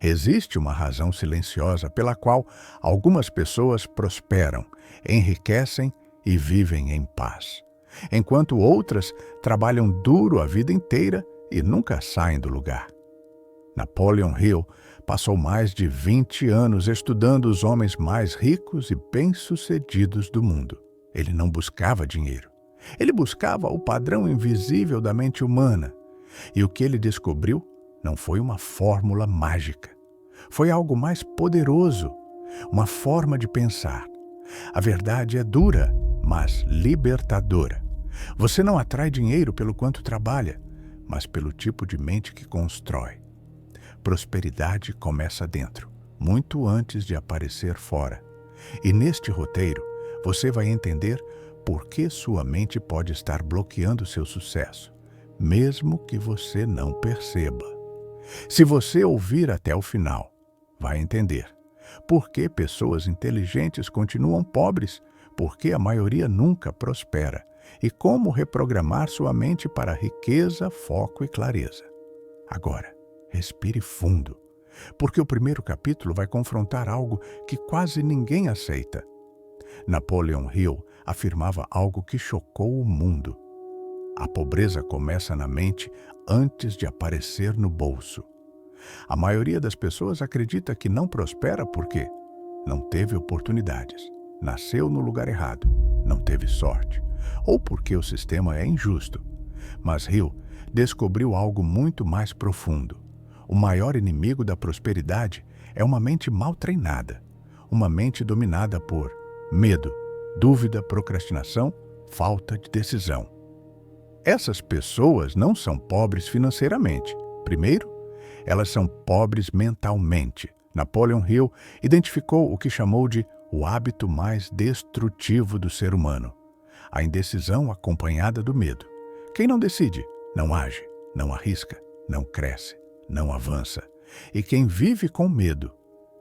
Existe uma razão silenciosa pela qual algumas pessoas prosperam, enriquecem e vivem em paz, enquanto outras trabalham duro a vida inteira e nunca saem do lugar. Napoleon Hill passou mais de 20 anos estudando os homens mais ricos e bem-sucedidos do mundo. Ele não buscava dinheiro. Ele buscava o padrão invisível da mente humana. E o que ele descobriu não foi uma fórmula mágica. Foi algo mais poderoso, uma forma de pensar. A verdade é dura, mas libertadora. Você não atrai dinheiro pelo quanto trabalha, mas pelo tipo de mente que constrói. Prosperidade começa dentro, muito antes de aparecer fora. E neste roteiro, você vai entender por que sua mente pode estar bloqueando seu sucesso, mesmo que você não perceba. Se você ouvir até o final, vai entender por que pessoas inteligentes continuam pobres, por que a maioria nunca prospera e como reprogramar sua mente para riqueza, foco e clareza. Agora, respire fundo, porque o primeiro capítulo vai confrontar algo que quase ninguém aceita. Napoleon Hill afirmava algo que chocou o mundo. A pobreza começa na mente antes de aparecer no bolso. A maioria das pessoas acredita que não prospera porque não teve oportunidades, nasceu no lugar errado, não teve sorte, ou porque o sistema é injusto. Mas Hill descobriu algo muito mais profundo. O maior inimigo da prosperidade é uma mente mal treinada, uma mente dominada por medo, dúvida, procrastinação, falta de decisão. Essas pessoas não são pobres financeiramente. Primeiro, elas são pobres mentalmente. Napoleon Hill identificou o que chamou de o hábito mais destrutivo do ser humano: a indecisão acompanhada do medo. Quem não decide, não age, não arrisca, não cresce, não avança. E quem vive com medo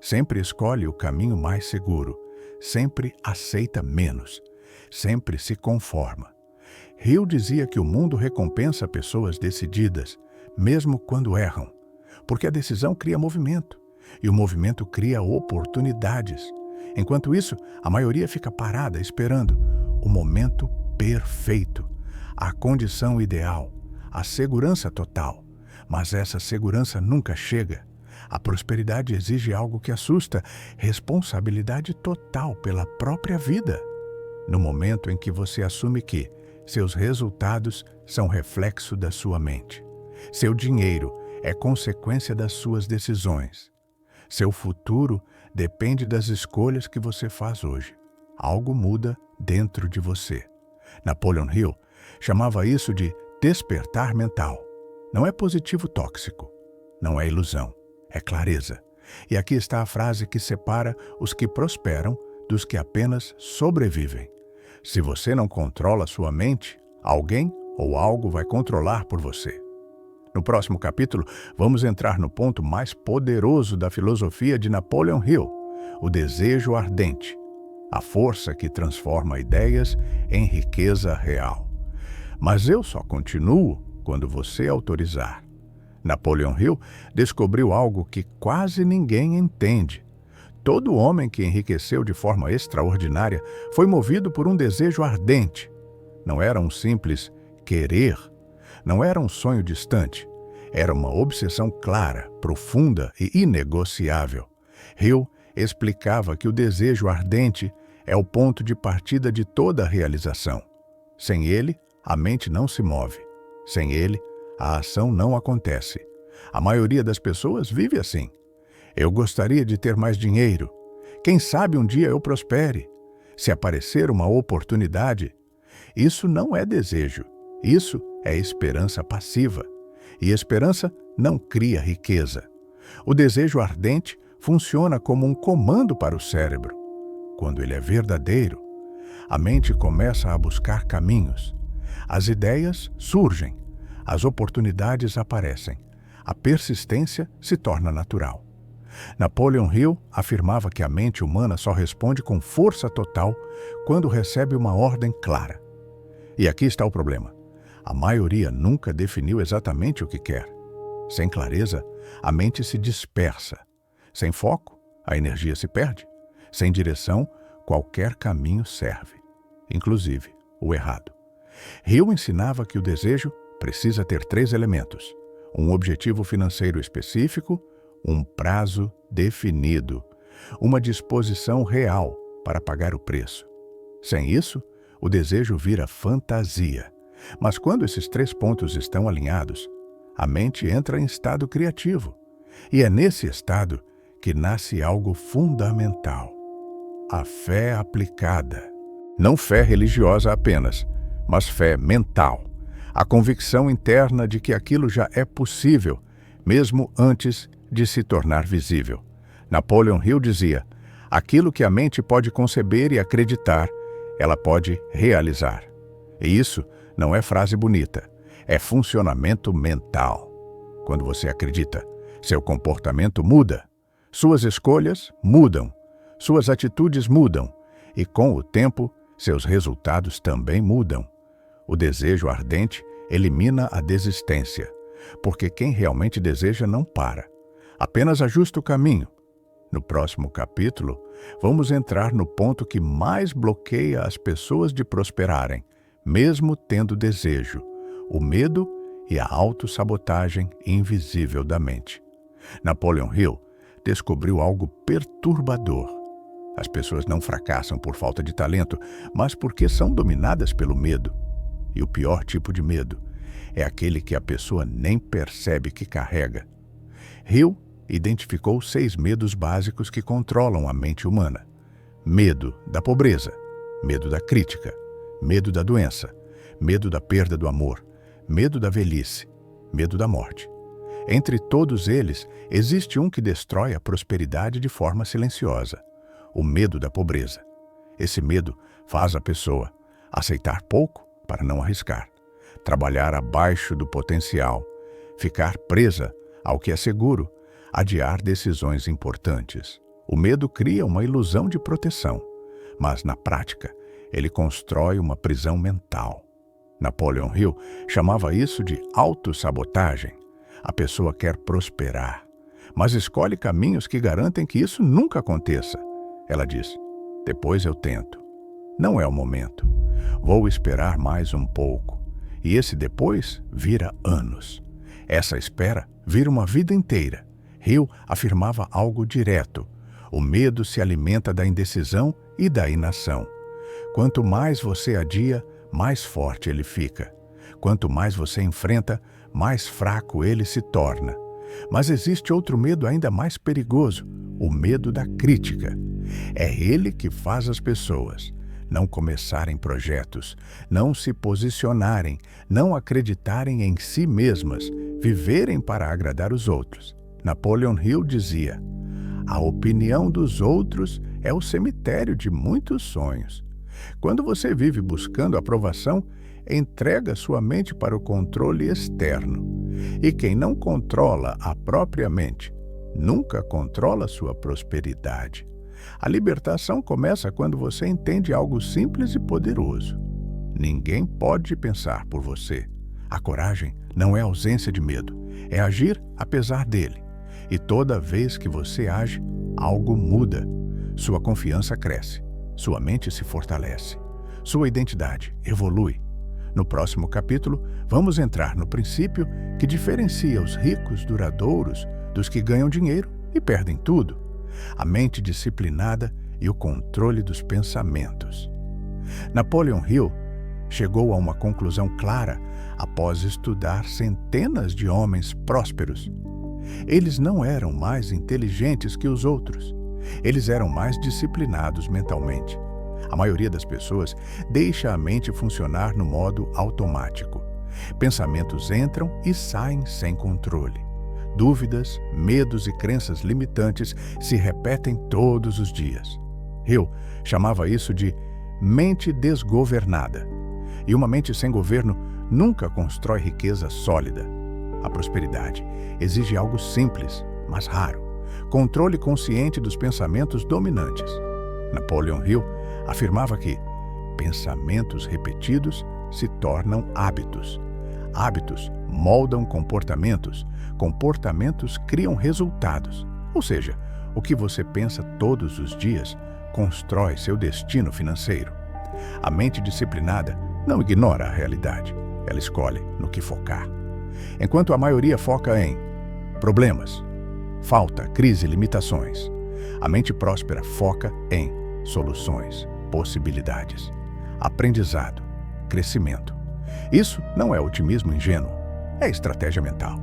sempre escolhe o caminho mais seguro, sempre aceita menos, sempre se conforma. Hill dizia que o mundo recompensa pessoas decididas, mesmo quando erram, porque a decisão cria movimento, e o movimento cria oportunidades. Enquanto isso, a maioria fica parada esperando o momento perfeito, a condição ideal, a segurança total. Mas essa segurança nunca chega. A prosperidade exige algo que assusta: responsabilidade total pela própria vida. No momento em que você assume que seus resultados são reflexo da sua mente, seu dinheiro é consequência das suas decisões, seu futuro depende das escolhas que você faz hoje, algo muda dentro de você. Napoleon Hill chamava isso de despertar mental. Não é positivo tóxico, não é ilusão, é clareza. E aqui está a frase que separa os que prosperam dos que apenas sobrevivem. Se você não controla sua mente, alguém ou algo vai controlar por você. No próximo capítulo, vamos entrar no ponto mais poderoso da filosofia de Napoleon Hill: o desejo ardente, a força que transforma ideias em riqueza real. Mas eu só continuo quando você autorizar. Napoleon Hill descobriu algo que quase ninguém entende. Todo homem que enriqueceu de forma extraordinária foi movido por um desejo ardente. Não era um simples querer, não era um sonho distante. Era uma obsessão clara, profunda e inegociável. Hill explicava que o desejo ardente é o ponto de partida de toda a realização. Sem ele, a mente não se move. Sem ele, a ação não acontece. A maioria das pessoas vive assim. Eu gostaria de ter mais dinheiro. Quem sabe um dia eu prospere. Se aparecer uma oportunidade. Isso não é desejo. Isso é esperança passiva. E esperança não cria riqueza. O desejo ardente funciona como um comando para o cérebro. Quando ele é verdadeiro, a mente começa a buscar caminhos. As ideias surgem. As oportunidades aparecem. A persistência se torna natural. Napoleon Hill afirmava que a mente humana só responde com força total quando recebe uma ordem clara. E aqui está o problema. A maioria nunca definiu exatamente o que quer. Sem clareza, a mente se dispersa, Sem foco, a energia se perde. Sem direção, qualquer caminho serve, inclusive o errado. Hill ensinava que o desejo precisa ter 3 elementos: um objetivo financeiro específico, um prazo definido, uma disposição real para pagar o preço. Sem isso, o desejo vira fantasia. Mas quando esses 3 pontos estão alinhados, a mente entra em estado criativo. E é nesse estado que nasce algo fundamental: a fé aplicada. Não fé religiosa apenas, mas fé mental. A convicção interna de que aquilo já é possível, mesmo antes de se tornar visível. Napoleon Hill dizia: aquilo que a mente pode conceber e acreditar, ela pode realizar. E isso não é frase bonita, é funcionamento mental. Quando você acredita, seu comportamento muda, suas escolhas mudam, suas atitudes mudam, e com o tempo, seus resultados também mudam. O desejo ardente elimina a desistência, porque quem realmente deseja não para, apenas ajusta o caminho. No próximo capítulo, vamos entrar no ponto que mais bloqueia as pessoas de prosperarem, mesmo tendo desejo: o medo e a autossabotagem invisível da mente. Napoleon Hill descobriu algo perturbador. As pessoas não fracassam por falta de talento, mas porque são dominadas pelo medo. E o pior tipo de medo é aquele que a pessoa nem percebe que carrega. Hill identificou 6 medos básicos que controlam a mente humana: medo da pobreza, medo da crítica, medo da doença, medo da perda do amor, medo da velhice, medo da morte. Entre todos eles, existe um que destrói a prosperidade de forma silenciosa: o medo da pobreza. Esse medo faz a pessoa aceitar pouco para não arriscar, trabalhar abaixo do potencial, ficar presa ao que é seguro, adiar decisões importantes. O medo cria uma ilusão de proteção, mas na prática, ele constrói uma prisão mental. Napoleon Hill chamava isso de autossabotagem. A pessoa quer prosperar, mas escolhe caminhos que garantem que isso nunca aconteça. Ela diz: depois eu tento. Não é o momento. Vou esperar mais um pouco. E esse depois vira anos. Essa espera vira uma vida inteira. Hill afirmava algo direto: o medo se alimenta da indecisão e da inação. Quanto mais você adia, mais forte ele fica. Quanto mais você enfrenta, mais fraco ele se torna. Mas existe outro medo ainda mais perigoso: o medo da crítica. É ele que faz as pessoas não começarem projetos, não se posicionarem, não acreditarem em si mesmas, viverem para agradar os outros. Napoleon Hill dizia: a opinião dos outros é o cemitério de muitos sonhos. Quando você vive buscando aprovação, entrega sua mente para o controle externo. E quem não controla a própria mente, nunca controla sua prosperidade. A libertação começa quando você entende algo simples e poderoso: ninguém pode pensar por você. A coragem não é ausência de medo, é agir apesar dele. E toda vez que você age, algo muda. Sua confiança cresce, sua mente se fortalece, sua identidade evolui. No próximo capítulo, vamos entrar no princípio que diferencia os ricos duradouros dos que ganham dinheiro e perdem tudo: a mente disciplinada e o controle dos pensamentos. Napoleon Hill chegou a uma conclusão clara após estudar centenas de homens prósperos. Eles não eram mais inteligentes que os outros. Eles eram mais disciplinados mentalmente. A maioria das pessoas deixa a mente funcionar no modo automático. Pensamentos entram e saem sem controle. Dúvidas, medos e crenças limitantes se repetem todos os dias. Hill chamava isso de mente desgovernada. E uma mente sem governo nunca constrói riqueza sólida. A prosperidade exige algo simples, mas raro: controle consciente dos pensamentos dominantes. Napoleon Hill afirmava que pensamentos repetidos se tornam hábitos. Hábitos moldam comportamentos, comportamentos criam resultados. Ou seja, O que você pensa todos os dias constrói seu destino financeiro. A mente disciplinada não ignora a realidade, ela escolhe no que focar. Enquanto a maioria foca em problemas, falta, crise, limitações, a mente próspera foca em soluções, possibilidades, aprendizado, crescimento. Isso não é otimismo ingênuo, é estratégia mental.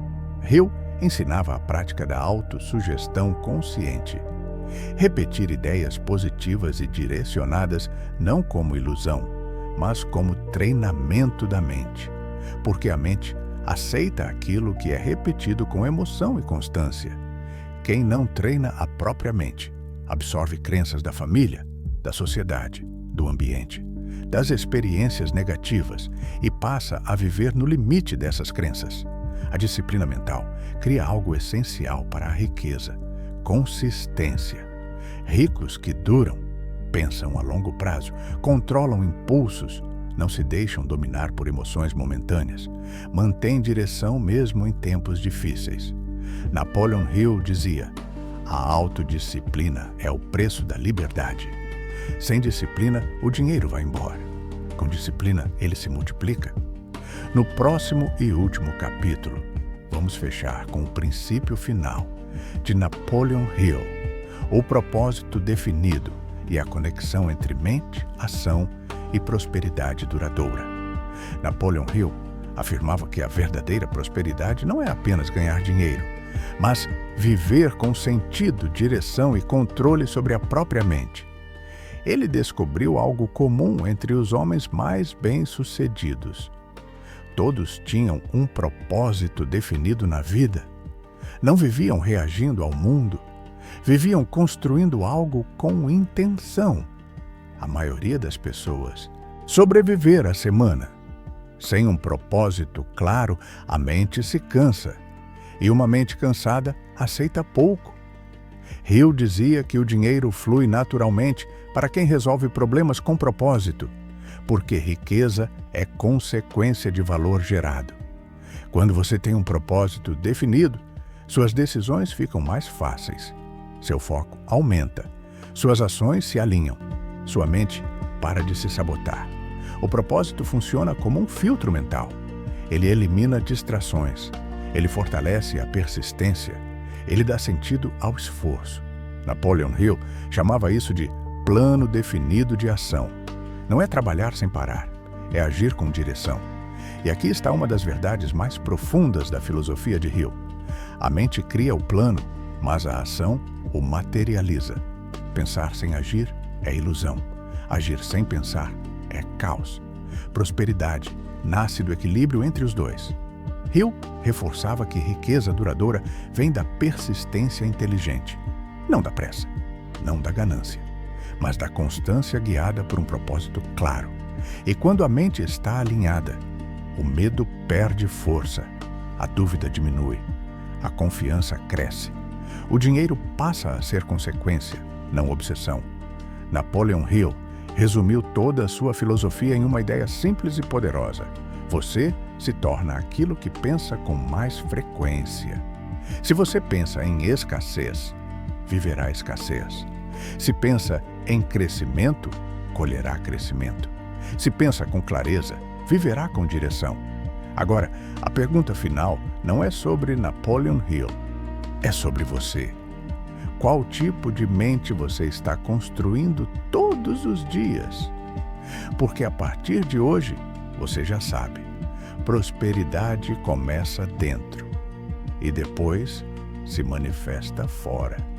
Hill ensinava a prática da autossugestão consciente. Repetir ideias positivas e direcionadas não como ilusão, mas como treinamento da mente. Porque a mente aceita aquilo que é repetido com emoção e constância. Quem não treina a própria mente absorve crenças da família, da sociedade, do ambiente, das experiências negativas e passa a viver no limite dessas crenças. A disciplina mental cria algo essencial para a riqueza: consistência. Ricos que duram, pensam a longo prazo, controlam impulsos, não se deixam dominar por emoções momentâneas, mantêm direção mesmo em tempos difíceis. Napoleon Hill dizia: a autodisciplina é o preço da liberdade. Sem disciplina, o dinheiro vai embora. Com disciplina, ele se multiplica. No próximo e último capítulo, vamos fechar com o princípio final de Napoleon Hill, o propósito definido e a conexão entre mente, ação e prosperidade duradoura. Napoleon Hill afirmava que a verdadeira prosperidade não é apenas ganhar dinheiro, mas viver com sentido, direção e controle sobre a própria mente. Ele descobriu algo comum entre os homens mais bem-sucedidos. Todos tinham um propósito definido na vida. Não viviam reagindo ao mundo, viviam construindo algo com intenção. A maioria das pessoas sobreviver a semana. Sem um propósito claro, a mente se cansa. E uma mente cansada aceita pouco. Hill dizia que o dinheiro flui naturalmente para quem resolve problemas com propósito, porque riqueza é consequência de valor gerado. Quando você tem um propósito definido, suas decisões ficam mais fáceis. Seu foco aumenta. Suas ações se alinham. Sua mente para de se sabotar. O propósito funciona como um filtro mental. Ele elimina distrações. Ele fortalece a persistência. Ele dá sentido ao esforço. Napoleon Hill chamava isso de plano definido de ação. Não é trabalhar sem parar, é agir com direção. E aqui está uma das verdades mais profundas da filosofia de Hill. A mente cria o plano, mas a ação o materializa. Pensar sem agir é ilusão. Agir sem pensar é caos. Prosperidade nasce do equilíbrio entre os dois. Hill reforçava que riqueza duradoura vem da persistência inteligente, não da pressa, não da ganância, mas da constância guiada por um propósito claro. E quando a mente está alinhada, o medo perde força, a dúvida diminui, a confiança cresce. O dinheiro passa a ser consequência, não obsessão. Napoleon Hill resumiu toda a sua filosofia em uma ideia simples e poderosa: você se torna aquilo que pensa com mais frequência. Se você pensa em escassez, viverá escassez. Se pensa em crescimento, colherá crescimento. Se pensa com clareza, viverá com direção. Agora, a pergunta final não é sobre Napoleon Hill, é sobre você. Qual tipo de mente você está construindo todos os dias? Porque a partir de hoje, você já sabe, prosperidade começa dentro e depois se manifesta fora.